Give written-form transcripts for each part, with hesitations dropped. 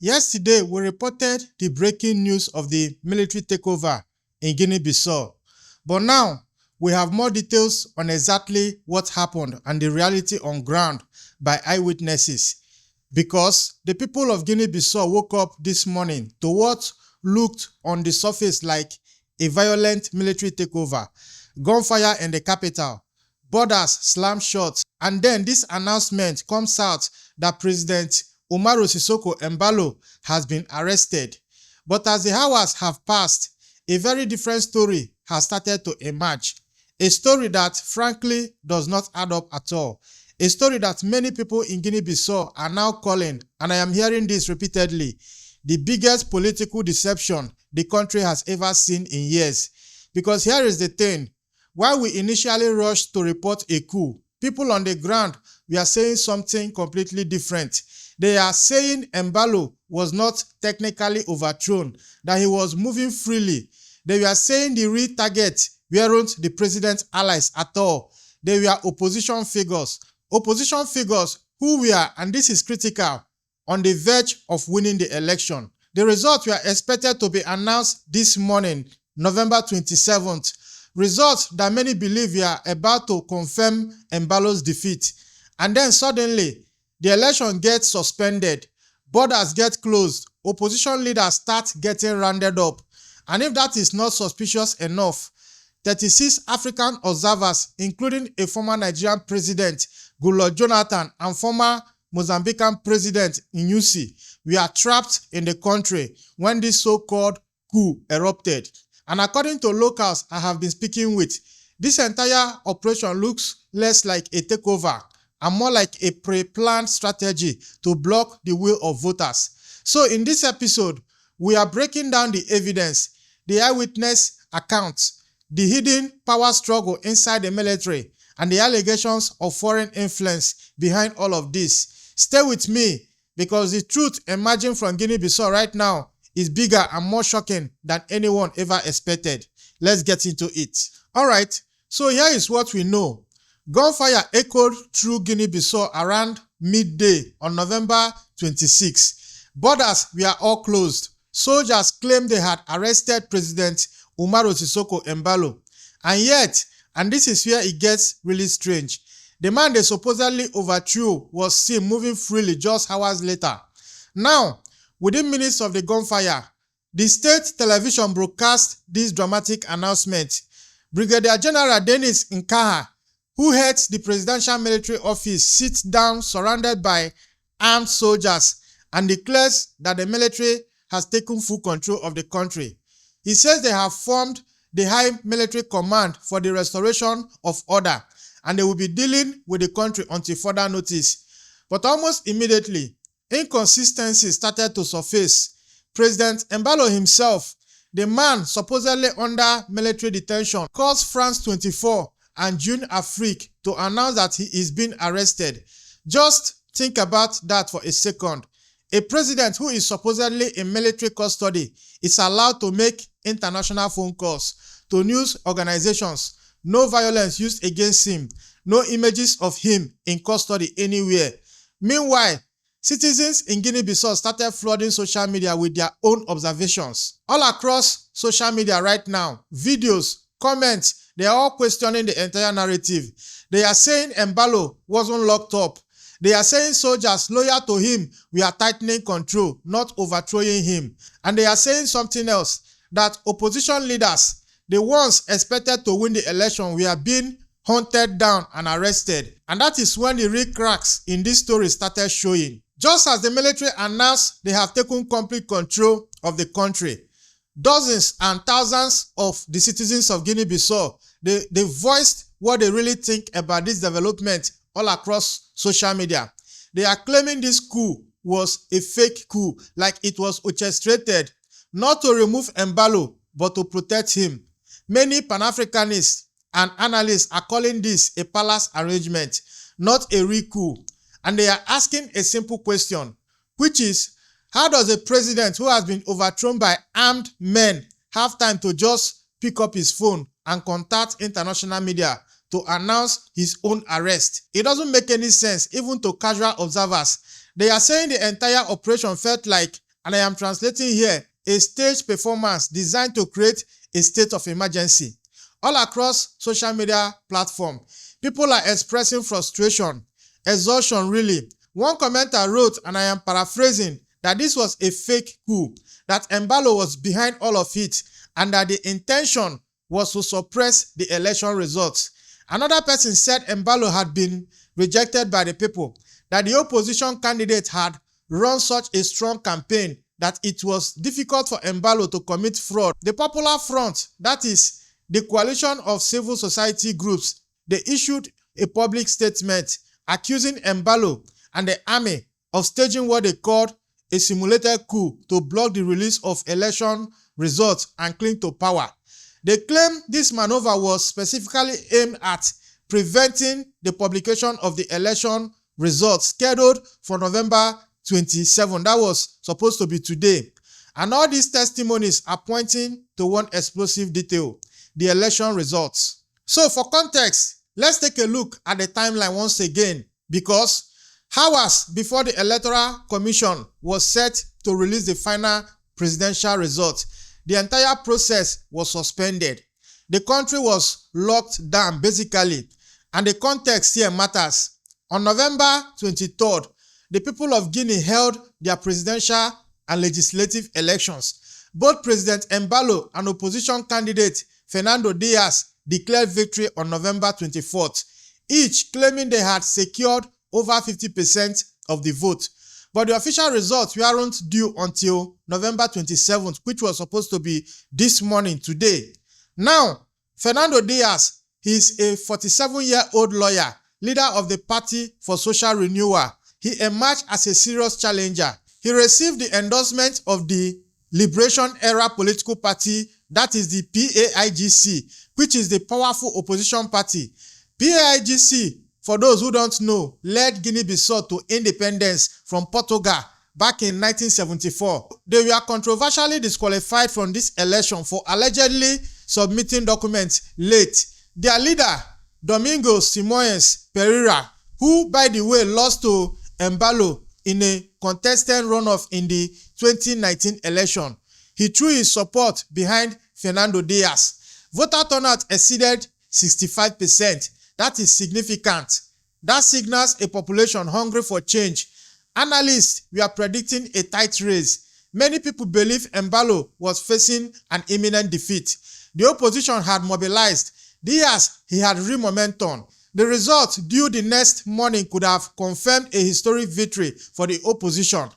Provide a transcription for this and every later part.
Yesterday, we reported the breaking news of the military takeover in Guinea-Bissau. But now, we have more details on exactly what happened and the reality on ground by eyewitnesses. Because the people of Guinea-Bissau woke up this morning to what looked on the surface like a violent military takeover, gunfire in the capital, borders slammed shut, and then this announcement comes out that President Umaro Sissoco Embaló has been arrested. But as the hours have passed, a very different story has started to emerge. A story that frankly does not add up at all. A story that many people in Guinea-Bissau are now calling, and I am hearing this repeatedly, the biggest political deception the country has ever seen in years. Because here is the thing, while we initially rushed to report a coup, people on the ground were saying something completely different. They are saying Embaló was not technically overthrown, that he was moving freely. They were saying the real target weren't the president's allies at all. They were opposition figures. Opposition figures who were, and this is critical, on the verge of winning the election. The results were expected to be announced this morning, November 27th. Results that many believe were about to confirm Embaló's defeat. And then suddenly, the election gets suspended, borders get closed, opposition leaders start getting rounded up. And if that is not suspicious enough, 36 African observers, including a former Nigerian president, Goodluck and former Mozambican president, Nyusi, were trapped in the country when this so-called coup erupted. And according to locals I have been speaking with, this entire operation looks less like a takeover and more like a pre-planned strategy to block the will of voters. So in this episode, we are breaking down the evidence, the eyewitness accounts, the hidden power struggle inside the military, and the allegations of foreign influence behind all of this. Stay with me, because the truth emerging from Guinea-Bissau right now is bigger and more shocking than anyone ever expected. Let's get into it. Alright, so here is what we know. Gunfire echoed through Guinea-Bissau around midday on November 26. Borders were all closed. Soldiers claimed they had arrested President Umaro Sissoco Embaló. And yet, and this is where it gets really strange, the man they supposedly overthrew was seen moving freely just hours later. Now, within minutes of the gunfire, the state television broadcast this dramatic announcement. Brigadier General Denis Nkaha, who heads the presidential military office, sits down surrounded by armed soldiers and declares that the military has taken full control of the country. He says they have formed the High Military Command for the restoration of order, and they will be dealing with the country until further notice. But almost immediately, inconsistencies started to surface. President Embaló himself, the man supposedly under military detention, calls France 24 and Jeune Afrique to announce that he is being arrested. Just think about that for a second. A president who is supposedly in military custody is allowed to make international phone calls to news organizations. No violence used against him. No images of him in custody anywhere. Meanwhile, citizens in Guinea-Bissau started flooding social media with their own observations. All across social media right now, videos, comments, they are all questioning the entire narrative. They are saying Embaló wasn't locked up. They are saying soldiers loyal to him were tightening control, not overthrowing him. And they are saying something else, that opposition leaders, the ones expected to win the election, were being hunted down and arrested. And that is when the real cracks in this story started showing. Just as the military announced they have taken complete control of the country, dozens and thousands of the citizens of Guinea-Bissau, they voiced what they really think about this development all across social media. They are claiming this coup was a fake coup, like it was orchestrated, not to remove Embaló, but to protect him. Many Pan-Africanists and analysts are calling this a palace arrangement, not a real coup. And they are asking a simple question, which is, how does a president who has been overthrown by armed men have time to just pick up his phone and contact international media to announce his own arrest? It doesn't make any sense even to casual observers. They are saying the entire operation felt like and I am translating here, a stage performance designed to create a state of emergency. All across social media platforms, people are expressing frustration, exhaustion really. One commenter wrote, and I am paraphrasing, that this was a fake coup, that Embaló was behind all of it, and that the intention was to suppress the election results. Another person said Embaló had been rejected by the people, that the opposition candidate had run such a strong campaign that it was difficult for Embaló to commit fraud. The Popular Front, that is the coalition of civil society groups, they issued a public statement accusing Embaló and the army of staging what they called a simulated coup to block the release of election results and cling to power. They claim this maneuver was specifically aimed at preventing the publication of the election results scheduled for November 27. That was supposed to be today. And all these testimonies are pointing to one explosive detail: the election results. So for context, let's take a look at the timeline once again, because hours before the Electoral Commission was set to release the final presidential results, the entire process was suspended. The country was locked down basically, and the context here matters. On November 23rd, the people of Guinea held their presidential and legislative elections. Both President Embaló and opposition candidate Fernando Dias declared victory on November 24th, each claiming they had secured over 50% of the vote. But the official results weren't due until November 27th, which was supposed to be this morning, today. Now, Fernando Dias, he is a 47-year-old lawyer, leader of the Party for Social Renewal. He emerged as a serious challenger. He received the endorsement of the Liberation Era Political Party, that is the PAIGC, which is the powerful opposition party. PAIGC, for those who don't know, led Guinea-Bissau to independence from Portugal back in 1974. They were controversially disqualified from this election for allegedly submitting documents late. Their leader, Domingos Simões Pereira, who by the way lost to Embaló in a contested runoff in the 2019 election, he threw his support behind Fernando Dias. Voter turnout exceeded 65%. That is significant. That signals a population hungry for change. Analysts were predicting a tight race. Many people believe Embaló was facing an imminent defeat. The opposition had mobilized. Dias, he had real momentum. The result due the next morning could have confirmed a historic victory for the opposition.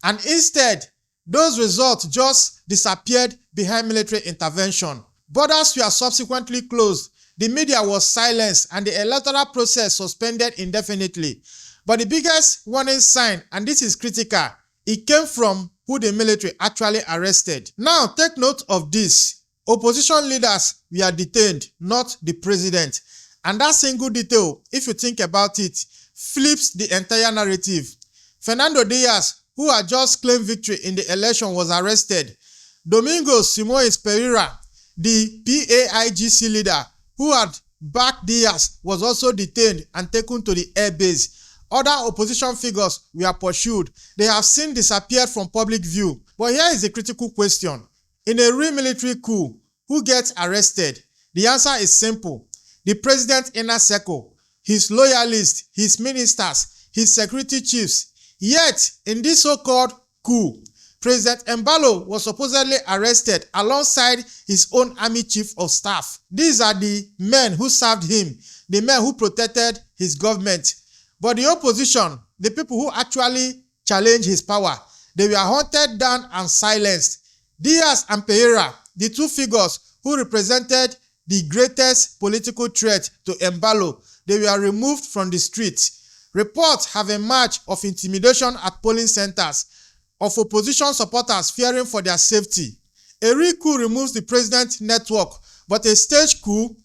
And instead, those results just disappeared behind military intervention. Borders were subsequently closed. The media was silenced and the electoral process suspended indefinitely. But the biggest warning sign, and this is critical, it came from who the military actually arrested. Now take note of this. Opposition leaders were detained, not the president. And that single detail, if you think about it, flips the entire narrative. Fernando Dias, who had just claimed victory in the election, was arrested. Domingos Simões Pereira, the PAIGC leader, who had backed Dias, was also detained and taken to the air base. Other opposition figures were pursued. They have since disappeared from public view. But here is the critical question. In a real military coup, who gets arrested? The answer is simple. The president's inner circle, his loyalists, his ministers, his security chiefs. Yet, in this so-called coup, President Embaló was supposedly arrested alongside his own army chief of staff. These are the men who served him, the men who protected his government. But the opposition, the people who actually challenged his power, they were hunted down and silenced. Dias and Pereira, the two figures who represented the greatest political threat to Embaló, they were removed from the streets. Reports have emerged of intimidation at polling centers, of opposition supporters fearing for their safety. A real coup removes the president's network, but a staged coup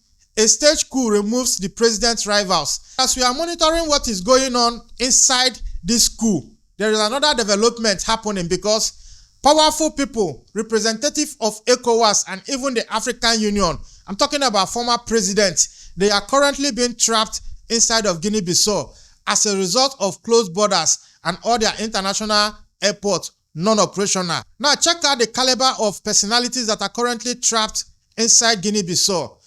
removes the president's rivals. As we are monitoring what is going on inside this coup, there is another development happening because powerful people, representative of ECOWAS and even the African Union, I'm talking about former presidents, they are currently being trapped inside of Guinea-Bissau as a result of closed borders and all their international airports non-operational. Now check out the caliber of personalities that are currently trapped inside Guinea-Bissau.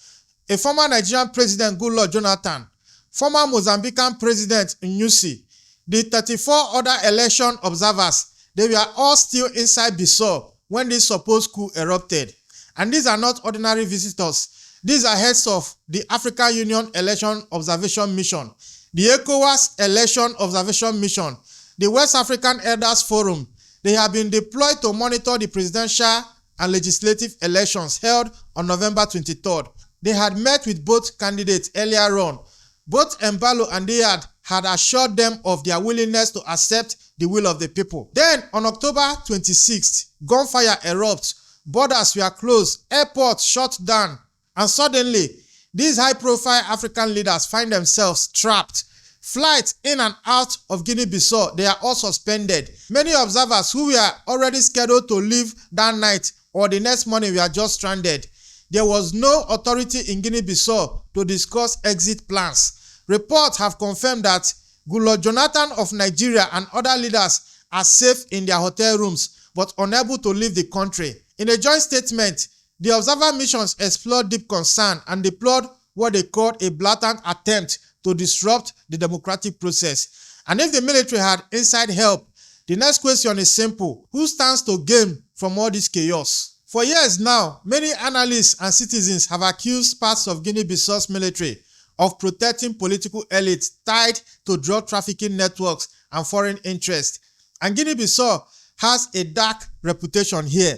A former Nigerian president, Goodluck Jonathan, former Mozambican president Nyusi, the 34 other election observers, they were all still inside Bissau when this supposed coup erupted. And these are not ordinary visitors. These are heads of the African Union Election Observation Mission, the ECOWAS Election Observation Mission, the West African Elders Forum. They have been deployed to monitor the presidential and legislative elections held on November 23rd. They had met with both candidates earlier on. Both Embaló and Dias had assured them of their willingness to accept the will of the people. Then, on October 26th, gunfire erupted, borders were closed, airports shut down, and suddenly, these high-profile African leaders find themselves trapped. Flights in and out of Guinea-Bissau, they are all suspended. Many observers who were already scheduled to leave that night or the next morning were just stranded. There was no authority in Guinea-Bissau to discuss exit plans. Reports have confirmed that Goodluck Jonathan of Nigeria and other leaders are safe in their hotel rooms but unable to leave the country. In a joint statement, the observer missions explored deep concern and deplored what they called a blatant attempt to disrupt the democratic process. And if the military had inside help, the next question is simple: who stands to gain from all this chaos? For years now, many analysts and citizens have accused parts of Guinea-Bissau's military of protecting political elites tied to drug trafficking networks and foreign interests. And Guinea-Bissau has a dark reputation here.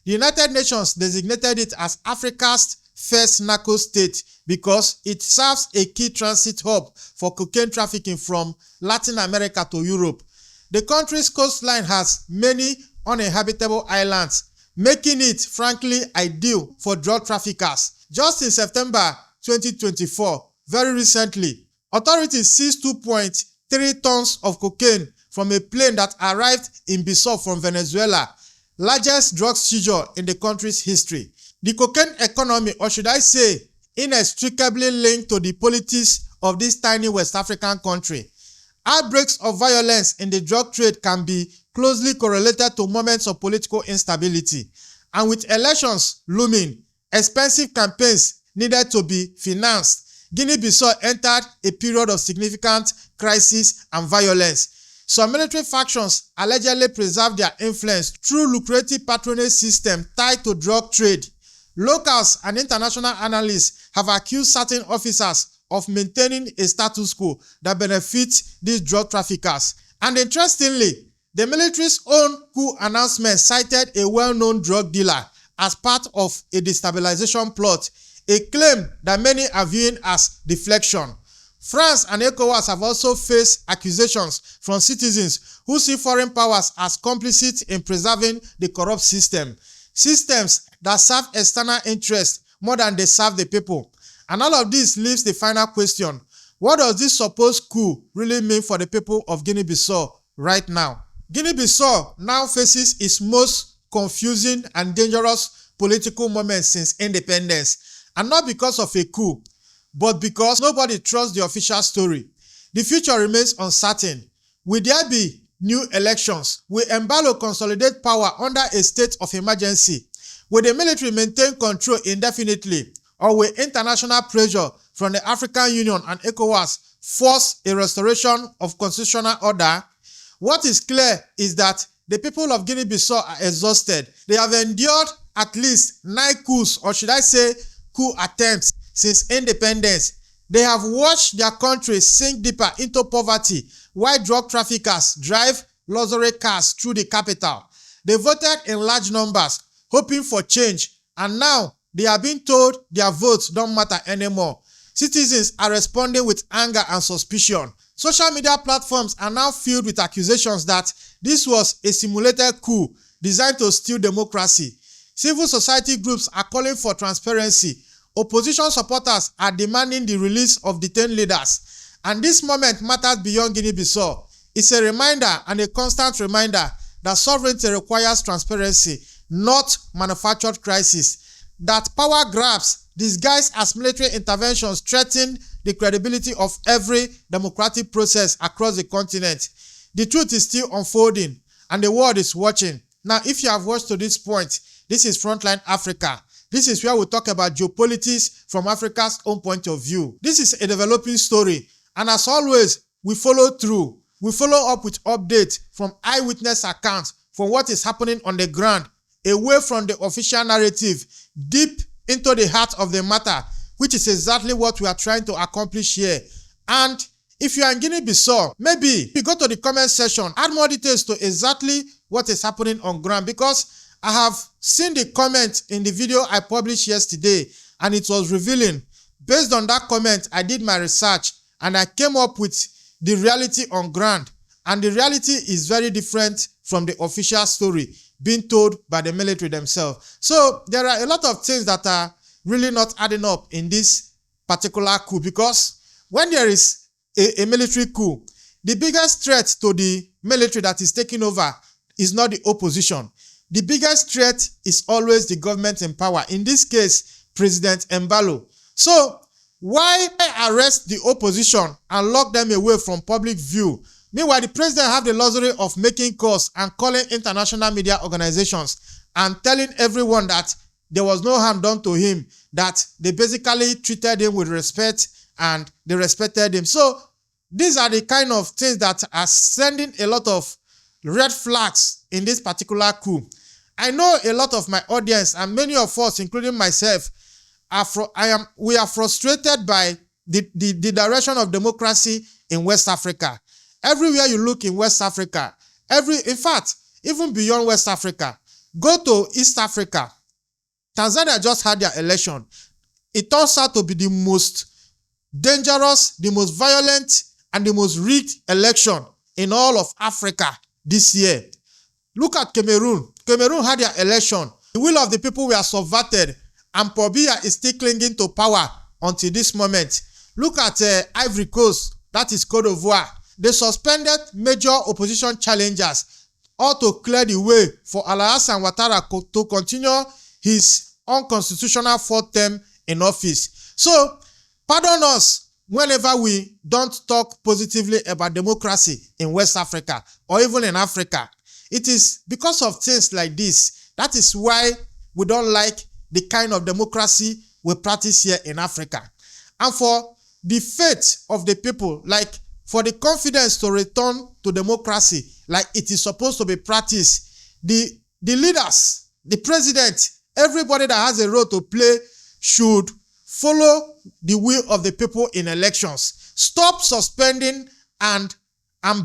The United Nations designated it as Africa's first narco state because it serves a key transit hub for cocaine trafficking from Latin America to Europe. The country's coastline has many uninhabitable islands, making it frankly ideal for drug traffickers. Just in September 2024, very recently, authorities seized 2.3 tons of cocaine from a plane that arrived in Bissau from Venezuela, largest drug seizure in the country's history. The cocaine economy, or should I say, inextricably linked to the politics of this tiny West African country. Outbreaks of violence in the drug trade can be closely correlated to moments of political instability. And with elections looming, expensive campaigns needed to be financed, Guinea-Bissau entered a period of significant crisis and violence. Some military factions allegedly preserved their influence through lucrative patronage system tied to drug trade. Locals and international analysts have accused certain officers of maintaining a status quo that benefits these drug traffickers. And interestingly, the military's own coup announcement cited a well-known drug dealer as part of a destabilization plot, a claim that many are viewing as deflection. France and ECOWAS have also faced accusations from citizens who see foreign powers as complicit in preserving the corrupt systems that serve external interests more than they serve the people. And all of this leaves the final question: what does this supposed coup really mean for the people of Guinea-Bissau right now? Guinea-Bissau now faces its most confusing and dangerous political moment since independence, and not because of a coup, but because nobody trusts the official story. The future remains uncertain. Will there be new elections? Will Embaló consolidate power under a state of emergency? Will the military maintain control indefinitely? Or will international pressure from the African Union and ECOWAS force a restoration of constitutional order? What is clear is that the people of Guinea-Bissau are exhausted. They have endured at least 9 coups, or should I say coup attempts, since independence. They have watched their country sink deeper into poverty while drug traffickers drive luxury cars through the capital. They voted in large numbers, hoping for change, and now they are being told their votes don't matter anymore. Citizens are responding with anger and suspicion. Social media platforms are now filled with accusations that this was a simulated coup designed to steal democracy. Civil society groups are calling for transparency. Opposition supporters are demanding the release of detained leaders. And this moment matters beyond Guinea-Bissau. It's a reminder and a constant reminder that sovereignty requires transparency, not manufactured crisis. That power grabs disguised as military interventions threaten the credibility of every democratic process across the continent. The truth is still unfolding, and the world is watching. Now, if you have watched to this point, this is Frontline Africa. This is where we talk about geopolitics from Africa's own point of view. This is a developing story, and as always, we follow through. We follow up with updates from eyewitness accounts from what is happening on the ground, away from the official narrative, deep into the heart of the matter, which is exactly what we are trying to accomplish here. And if you are in Guinea-Bissau, maybe you go to the comment section, add more details to exactly what is happening on ground, because I have seen the comment in the video I published yesterday, and it was revealing. Based on that comment, I did my research and I came up with the reality on ground. And the reality is very different from the official story being told by the military themselves. So there are a lot of things that are really not adding up in this particular coup, because when there is a military coup, the biggest threat to the military that is taking over is not the opposition. The biggest threat is always the government in power, in this case, President Embaló. So why arrest the opposition and lock them away from public view? Meanwhile, the president have the luxury of making calls and calling international media organizations and telling everyone that there was no harm done to him, that they basically treated him with respect and they respected him. So these are the kind of things that are sending a lot of red flags in this particular coup. I know a lot of my audience and many of us, including myself, we are frustrated by the direction of democracy in West Africa. Everywhere you look in West Africa, in fact, even beyond West Africa, go to East Africa. Tanzania just had their election. It turns out to be the most dangerous, the most violent, and the most rigged election in all of Africa this year. Look at Cameroon. Cameroon had their election. The will of the people were subverted, and Paul Biya is still clinging to power until this moment. Look at Ivory Coast, that is Côte d'Ivoire. They suspended major opposition challengers, all to clear the way for Alassane Ouattara to continue his unconstitutional fourth term in office. So, pardon us whenever we don't talk positively about democracy in West Africa or even in Africa. It is because of things like this. That is why we don't like the kind of democracy we practice here in Africa. And for the faith of the people, like for the confidence to return to democracy like it is supposed to be practiced, the leaders, the president, everybody that has a role to play should follow the will of the people in elections. Stop suspending and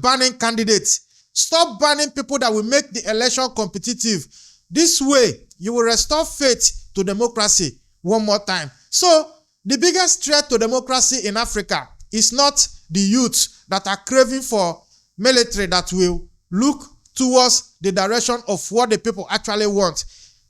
banning candidates. Stop banning people that will make the election competitive. This way, you will restore faith to democracy one more time. So, the biggest threat to democracy in Africa is not the youth that are craving for military that will look towards the direction of what the people actually want.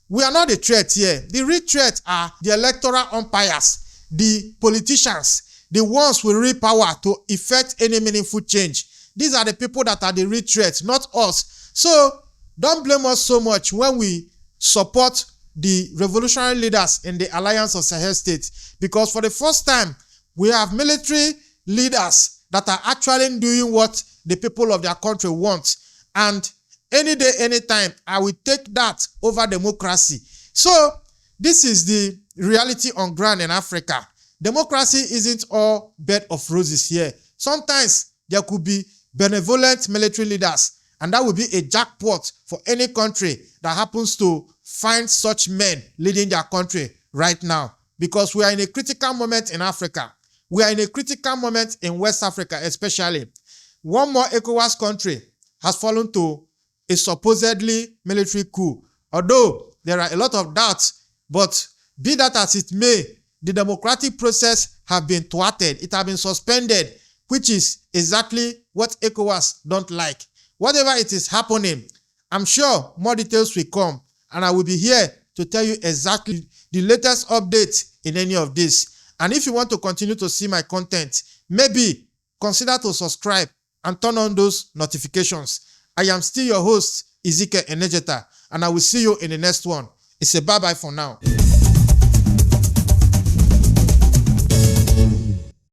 We are not the threat here. The real threat are the electoral umpires, the politicians, the ones with real power to effect any meaningful change. These are the people that are the real threat, not us. So, don't blame us so much when we support the revolutionary leaders in the Alliance of Sahel States, because for the first time, we have military leaders that are actually doing what the people of their country want. And any day, anytime, I will take that over democracy. So, this is the reality on ground in Africa. Democracy isn't all bed of roses here. Sometimes there could be benevolent military leaders, and that will be a jackpot for any country that happens to find such men leading their country right now, because we are in a critical moment in Africa. We are in a critical moment in West Africa especially. One more ECOWAS country has fallen to a supposedly military coup. Although there are a lot of doubts, but be that as it may, the democratic process has been thwarted. It has been suspended, which is exactly what ECOWAS don't like. Whatever it is happening, I'm sure more details will come, and I will be here to tell you exactly the latest update in any of this. And if you want to continue to see my content, maybe consider to subscribe and turn on those notifications. I am still your host, Ezekiel Enejeta, and I will see you in the next one. It's a bye-bye for now.